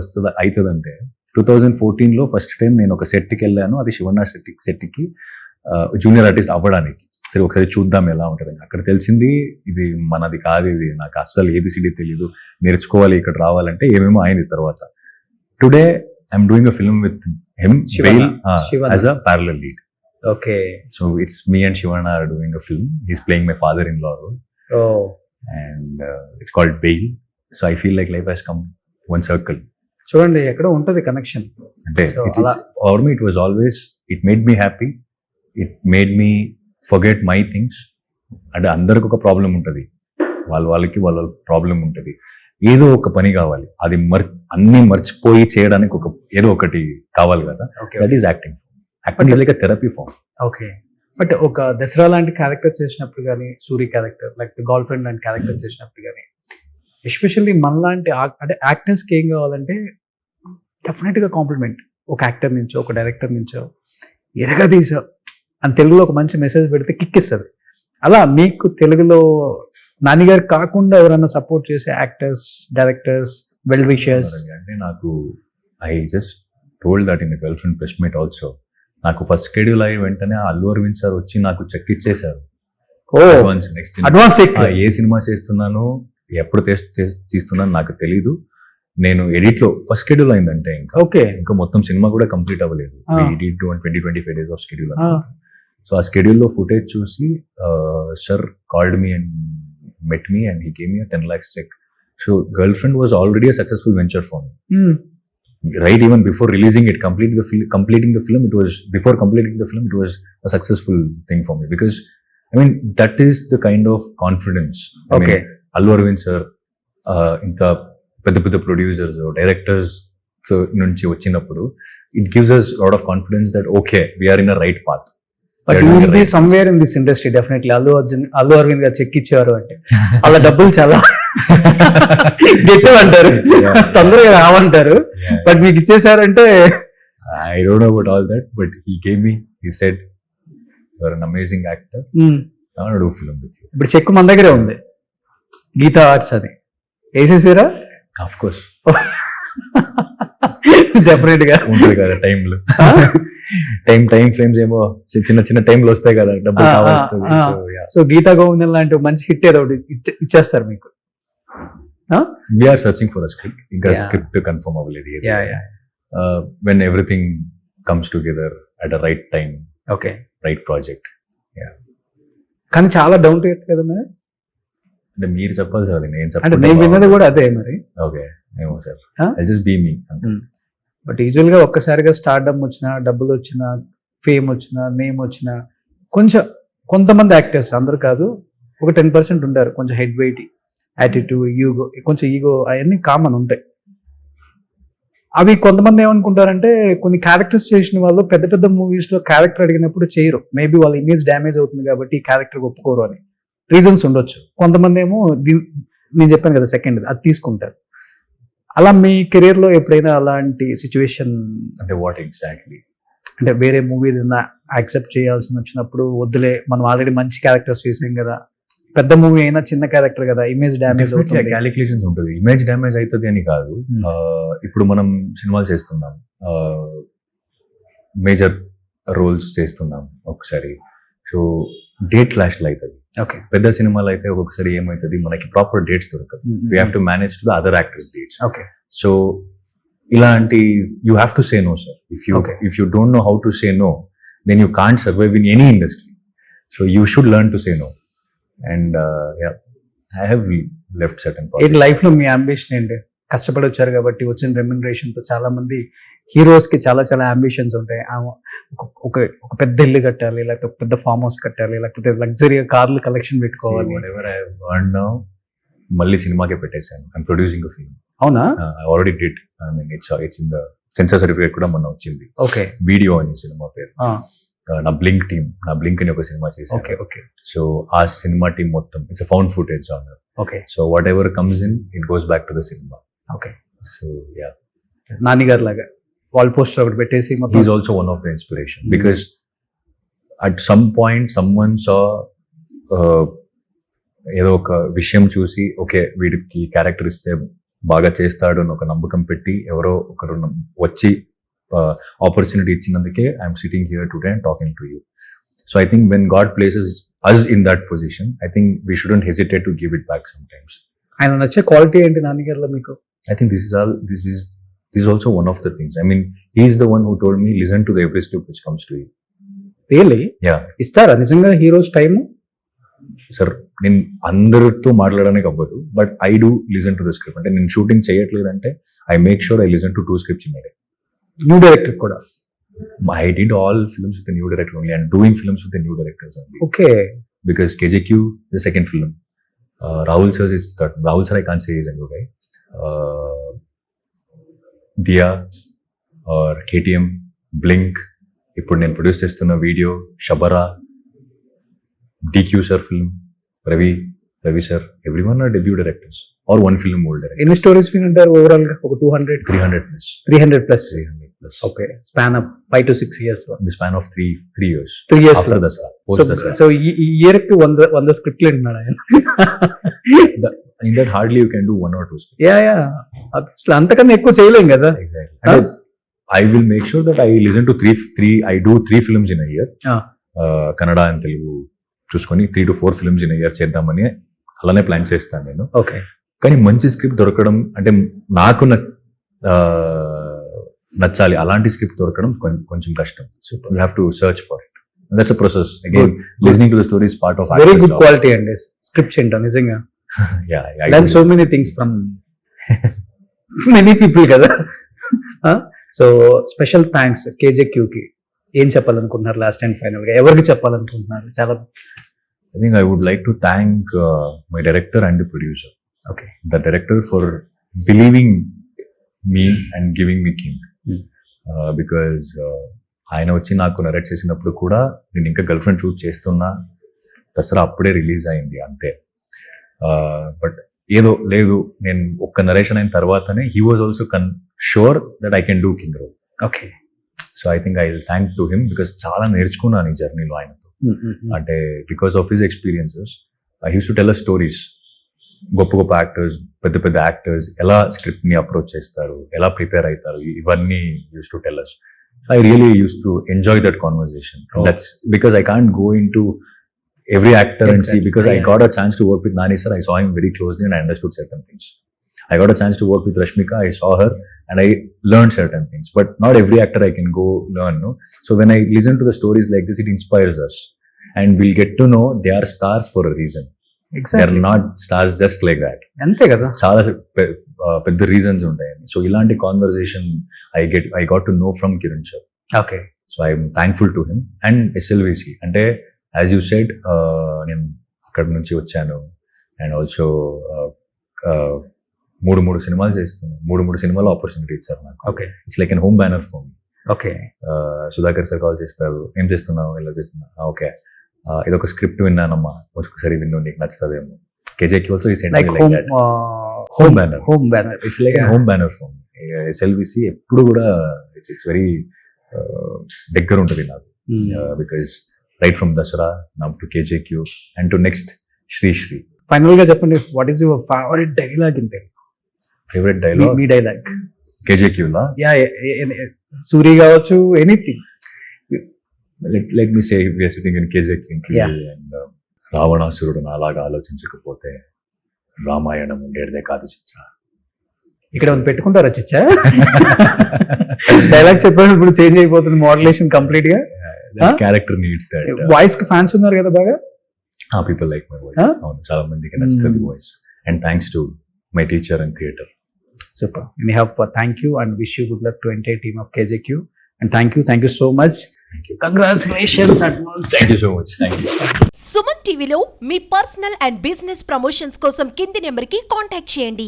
అవుతుందంటే 2014లో ఫస్ట్ టైం నేను ఒక సెట్కి వెళ్ళాను. అది శివన్న సెట్కి జూనియర్ ఆర్టిస్ట్ అవ్వడానికి. సరే ఒకసారి చూద్దాం ఎలా ఉంటుంది. అక్కడ తెలిసింది ఇది మనది కాదు, ఇది నాకు అస్సలు ఏబిసిడి తెలీదు, నేర్చుకోవాలి ఇక్కడ రావాలంటే ఏమేమో అయింది. తర్వాత today I'm doing a film with him as a parallel lead. Okay. So it's me and Shivanna are doing a film. He's playing my father in law role. And it's called bail. So I feel like life has come one circle. చూడండి, ఎక్కడో ఉంటుంది connection. అంటే for me it was always, it made me happy, it made me forget my things. అంటే అందరికి ఒక problem ఉంటుంది, వాళ్ళకి వాళ్ళ ప్రాబ్లం ఉంటుంది. ఏదో ఒక పని కావాలి, అది అన్ని మర్చిపోయి చేయడానికి ఏదో ఒకటి కావాలి కదా. That is acting. Acting is like a therapy form. Okay. But ఒక దసరా లాంటి క్యారెక్టర్ చేసినప్పుడు కానీ, Suri character like girlfriend లాంటి క్యారెక్టర్ చేసినప్పుడు కానీ, ఎస్పెషల్లీ మనలాంటి అంటే యాక్టర్స్కి ఏం కావాలంటే డెఫినెట్గా కాంప్లిమెంట్. ఒక యాక్టర్ నుంచో, ఒక డైరెక్టర్ నుంచో ఎరగదీసా అని తెలుగులో ఒక మంచి మెసేజ్ పెడితే కిక్ ఇస్తుంది. అలా మీకు తెలుగులో నాన్నగారు కాకుండా ఎవరైనా సపోర్ట్ చేసే యాక్టర్స్, డైరెక్టర్స్, వెల్ విషర్స్? అంటే నాకు I just told that in the girl friend press meet also. నాకు ఫస్ట్ షెడ్యూల్ అయ్యి వెంటనే అల్లు అరవింద్ సార్ వచ్చి నాకు చెక్ ఇచ్చేసారు. అడ్వాన్స్ ఏ సినిమా చేస్తున్నాను, ఎప్పుడు తీస్తున్నాను నాకు తెలీదు. నేను ఎడిట్ లో ఫస్ట్ షెడ్యూల్ అయిందంటే ఇంకా మొత్తం సినిమా కూడా కంప్లీట్ అవ్వలేదు. 20-25 days ఆఫ్ షెడ్యూల్. సో ఆ షెడ్యూల్లో ఫుటేజ్ చూసి sir called me and met me and he gave me 10 lakhs cheque. So girlfriend was already a successful venture for me. Right, even before releasing it, completing the film, before completing the film, it was a successful thing for me, because I mean that is the kind of confidence. Okay. Allu Arvind sir, inta pedda producers or directors so nunchi vachinappudu, it gives us a lot of confidence that okay, we are in a right path. But you will be somewhere in this industry definitely. Allu Arvind garu check icharu ante alla double chala గెట్టమంటారు, తొందరగా రావంటారు. But మీకు ఇచ్చేసారంటే I don't know about all that, but he gave me, he said you are an amazing actor, I want to do film with you. ఇప్పుడు check మన దగ్గరే ఉంది, Gita arts అని వేసేసారా? ఆఫ్ కోర్స్, డెఫినెట్ గా ఉంటుంది కదా టైంలో. టైం ఫ్రేమ్స్ ఏమో చిన్న టైంలో వస్తాయి కదా, డబ్బులు కావాల్సి. సో గీతా గోవిందం లాంటి మంచి హిట్ ఏదో ఒకటి ఇచ్చేస్తారు మీకు. We are searching for a script. ఇంకా script confirm అవ్వలేదు. When everything comes together at a right time, okay, right project. కానీ చాలా డౌన్ టు ఎర్త్ కదా మరి. అంటే మీరు చెప్పాలి సార్, నేను చెప్పాలి. అంటే నేను విన్నది కూడా అదే మరి. ఓకే, ఏమో sir, I just be me. But యూజువల్గా ఒక్కసారిగా స్టార్డమ్ వచ్చినా, డబ్బులు వచ్చినా, ఫేమ్ వచ్చినా, నేమ్ వచ్చినా, కొంతమంది యాక్టర్స్, అందరూ కాదు, ఒక 10% ఉంటారు కొంచెం హెడ్ వెయిట్, యాటిట్యూడ్, కొంచెం ఈగో అవన్నీ కామన్ ఉంటాయి. అవి కొంతమంది ఏమనుకుంటారంటే కొన్ని క్యారెక్టర్స్ చేసిన వాళ్ళు పెద్ద పెద్ద మూవీస్ లో క్యారెక్టర్ అడిగినప్పుడు చేయరు. మేబీ వాళ్ళ ఇమేజ్ డ్యామేజ్ అవుతుంది కాబట్టి ఈ క్యారెక్టర్ ఒప్పుకోరు అని రీజన్స్ ఉండొచ్చు. కొంతమంది ఏమో నేను చెప్పాను కదా సెకండ్, అది తీసుకుంటారు. అలా మీ కెరీర్ లో ఎప్పుడైనా అలాంటి సిచ్యువేషన్ అంటే వాట్ ఎగ్జాక్ట్లీ? అంటే వేరే మూవీ ఏదైనా యాక్సెప్ట్ చేయాల్సి వచ్చినప్పుడు వద్దులే, మనం ఆల్రెడీ మంచి క్యారెక్టర్స్ చేసాం కదా, పెద్ద మూవీ అయినా చిన్న క్యారెక్టర్ కదా, ఇమేజ్ డ్యామేజ్ అవుతుంది. క్యాలిక్యులేషన్స్ ఉంటుంది, ఇమేజ్ డ్యామేజ్ అవుతుంది అని కాదు. ఇప్పుడు మనం సినిమాలు చేస్తున్నాం, మేజర్ రోల్స్ చేస్తున్నాం ఒకసారి, సో డేట్ క్లాష్లు అవుతుంది. ఓకే. పెద్ద సినిమాలు అయితే ఒక్కొక్కసారి ఏమవుతుంది, మనకి ప్రాపర్ డేట్స్ దొరకదు. We have to manage to the other actors dates. Okay. So ఇలాంటి you have to say no sir. If you don't know how to say no, then you can't survive in any industry. So you should learn to say no. And I have left certain ఏంటి life లో మీ ambition ఏంటి? కష్టపడి వచ్చారు కాబట్టి వచ్చిన remuneration తో చాలా మంది హీరోస్ కి చాలా చాలా అంబిషన్స్ ఉంటాయి. ఒక పెద్ద ఇల్లు కట్టాలి, లేకపోతే ఒక పెద్ద ఫామ్ హౌస్ కట్టాలి, లేకపోతే లగ్జరీ కార్లు కలెక్షన్ పెట్టుకోవాలి. మళ్ళీ సినిమాకే పెట్టేశాను. I'm producing a film. అవునా? I already did. I mean it's in the censor certificate కూడా మొన్న వచ్చింది. ఓకే. వీడియో అని సినిమా పేరు. నా బ్లింక్ అని ఒక సినిమా చేశాను. ఓకే. ఓకే. సో ఆ సినిమా టీమ్ మొత్తం it's found footage genre. Okay. So what ever comes in, it goes back to the cinema. Okay. So yeah, Nani గారి లాగా వాల్ పోస్టర్ ఒకటి పెట్టేసి he is also one of the inspiration, because at some point someone saw ఏదో ఒక విషయం చూసి okay వీడికి character ఇస్తే బాగా చేస్తాడు అని ఒక నమ్మకం పెట్టి ఎవరో ఒకరు వచ్చి ఆపర్చునిటీ ఇచ్చినందుకే I'm sitting here today and talking to you. So I think when God places us in that position, I think we shouldn't hesitate to give it back sometimes. ఆయన నచ్చే క్వాలిటీ ఏంటి నాని గారిలో మీకు? I think this is also one of the things. I mean, he is the one who told me listen to the every script which comes to you. Really? Yeah. ఇస్తారా నిజంగా heroes time? Sir నేను అందరితో మాట్లాడడానికి అవ్వదు, but I do listen to the script. అంటే నేను shooting చేయట్లేదంటే I make sure I listen to 2 scripts in a day. New director కూడా? I did all films with the new director only, and doing films with the new directors only. Okay. Because KJQ is the second film. Rahul sir is third. Rahul sir I can't say is a new guy. Diya or KTM, Blink. ఇప్పుడు నేను produce చేస్తున్న video షబరా, DQ sir film, Ravi sir, everyone are debut directors or one film old director. ఎన్ని stories వినుంటారు overall గా? ఒక 200 300 plus. 300 plus. 300 plus. Okay. Span of 5 to 6 years లో. In the span of 3 years. 3 years After లో. Dasara, post Dasara. So ఈ year కి 100 స్క్రిప్ట్లు వింటున్నాడు ఆయన. In that hardly you can do 1 or 2 scripts. Yeah అసలు అంతకన్నా ఎక్కువ చేయలేం కదా. Exactly. And I will make sure that I listen to I do 3 films in a year. Kannada and Telugu చూసుకొని 3 to 4 films in a year చేద్దామని అలానే plan చేస్తాను నేను. ఓకే. కానీ మంచి స్క్రిప్ట్ దొరకడం అంటే నాకు నచ్చాలి, అలాంటి స్క్రిప్ట్ దొరకడం కొంచెం కష్టం. You have to search for it. And that's a process. Again, listening to the story is part of very actor's good job. Quality అండి స్క్రిప్ట్స్ ఏంటో నిజంగా. Yeah, I learn do. So many things from many people కదా. So special thanks KJQకి. ఏం చెప్పాలనుకుంటున్నారు last and final గా? ఎవరికి చెప్పాలనుకుంటున్నారు? చాలా I think I would like to thank my director and the producer. Okay. The director for believing me and giving me King. Because ఆయన వచ్చి నాకు నరేట్ చేసినప్పుడు కూడా నేను ఇంకా గర్ల్ ఫ్రెండ్ షూట్ చేస్తున్నా, దసరా అప్పుడే రిలీజ్ అయింది అంతే. బట్ ఏదో లేదు, నేను ఒక్క నరేషన్ అయిన తర్వాతనే he was also sure that I can do king role. Okay. So I think I will thank to him, because చాలా నేర్చుకున్నాను ఈ జర్నీలో ఆయనతో. అంటే because of his experiences I use to tell us stories. గొప్ప గొప్ప యాక్టర్స్, పెద్ద పెద్ద యాక్టర్స్ ఎలా స్క్రిప్ట్ ని అప్రోచ్ చేస్తారు, ఎలా ప్రిపేర్ అవుతారు, ఇవన్నీ use to tell us. I really used to enjoy that conversation. Oh. That's because I can't go into every actor and see, because I Yeah. got a chance to work with Nani sir. I saw him very closely and I understood certain things. I got a chance to work with Rashmika. I saw her and I learned certain things. But not every actor I can go learn. No? So when I listen to the stories like this, it inspires us. And we'll get to know they are stars for a reason. They are exactly not stars just like that. అంతే కదా. చాలా పెద్ద reasons ఉంటాయండి. So ఇలాంటి conversation I got to know from Kiran sir. Okay. So I'm thankful to him. And SLVC అంటే as you said, నేను అక్కడ నుంచి వచ్చాను. అండ్ ఆల్సో మూడు సినిమాలు చేస్తున్నాను, మూడు సినిమాలు ఆపర్చునిటీ ఇచ్చారు నాకు. Okay it's like an home banner phone. Okay Sudhakar sir call చేస్తారు, ఏం చేస్తున్నావు, ఇలా చేస్తున్నా, ఓకే ఇదొక స్క్రిప్ట్ విన్నానమ్మా, ఒకసారి విన్ను, నీకు నచ్చుతుందేమో. కేజేకి ఆల్సో ఈ like home banner. Home banner it's like home banner phone. SLVC ఎప్పుడు కూడా ఇట్స్ వెరీ దగ్గర ఉంటుంది నాకు, because right from Dasara now to KJQ and to next Shri. Final గా చెప్పండి, what is your favourite dialogue in Telugu? Favourite dialogue మీ dialogue కేజేక్యూలా? Yeah, Suri కావచ్చు, anything. let me say we are sitting in KJK interview Yeah. and రావణాసురుడు నాలాగా ఆలోచించకపోతే రామాయణం ఉండేదే కాదు చిచ్చా. ఇక్కడ ఉంది పెట్టుకుంటారా చిచ్చా? డైలాగ్ చెప్పేటప్పుడు చేంజ్ అయిపోతుంది మోడ్యులేషన్ కంప్లీట్ గా. Character needs that. వాయిస్ కి ఫ్యాన్స్ ఉన్నారు కదా బాగా. People like my voice. Huh? అవును, చాలా మందికి నచ్చుతుంది voice, and thanks to my teacher in theatre. Super. Anyhow, thank you and wish you good luck to entire team of KJQ. And thank you so much. Thank you. Congratulations advance. Thank you so much. Thank you. Suman టీవీలో మీ personal and business promotions కోసం కింది నెంబర్కి contact చేయండి.